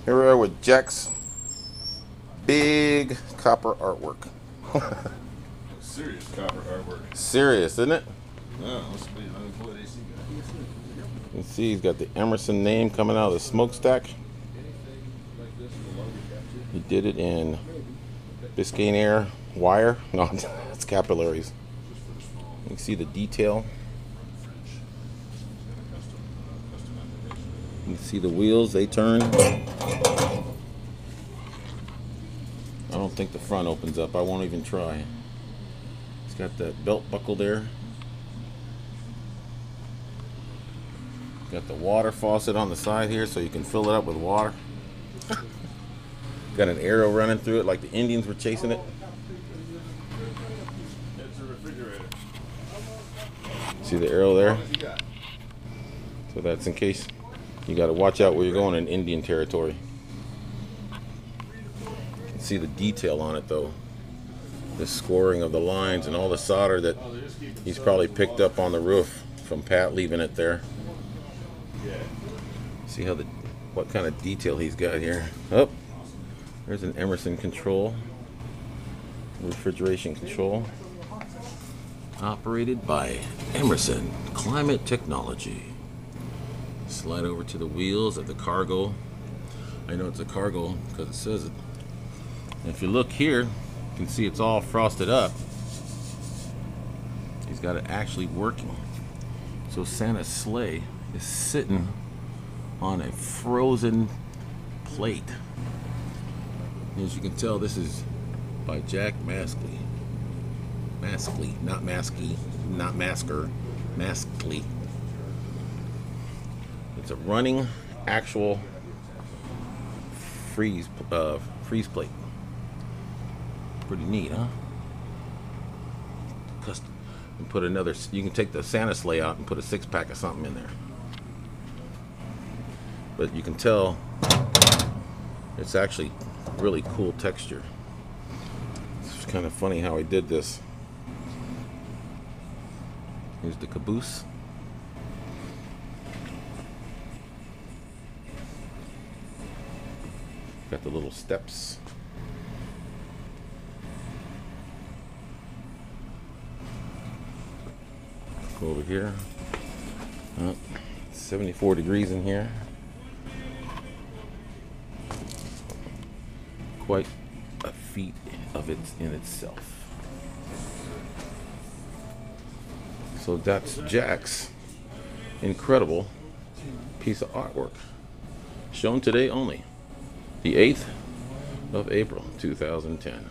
Here we are with Jack's big copper artwork. Serious copper artwork. Serious, isn't it? No, must be an unemployed AC guy. You can see he's got the Emerson name coming out of the smokestack. He did it in Biscayne air wire. No, it's capillaries. You can see the detail. You can see the wheels, they turn. I don't think the front opens up. I won't even try. It's got that belt buckle there. Got the water faucet on the side here so you can fill it up with water. Got an arrow running through it like the Indians were chasing it. It's a refrigerator. See the arrow there? So that's in case you got to watch out where you're going in Indian territory. You can see the detail on it though. The scoring of the lines and all the solder that he's probably picked up on the roof from Pat leaving it there. See how what kind of detail he's got here. Oh, there's an Emerson control, refrigeration control, operated by Emerson Climate Technology. Slide over to the wheels of the cargo. I know it's a cargo because it says it. And if you look here, you can see it's all frosted up. He's got it actually working. So Santa's sleigh is sitting on a frozen plate. As you can tell, this is by Jack Maskley. Maskley, not Maskey, not Masker, Maskley. It's a running actual freeze plate. Pretty neat, huh? Custom. And put another. You can take the Santa sleigh out and put a 6-pack of something in there. But you can tell it's actually really cool texture. It's kind of funny how he did this. Here's the caboose. Got the little steps. Go over here. 74 degrees in here. Quite a feat of it in itself. So that's Jack's incredible piece of artwork. Shown today only. The 8th of April, 2010.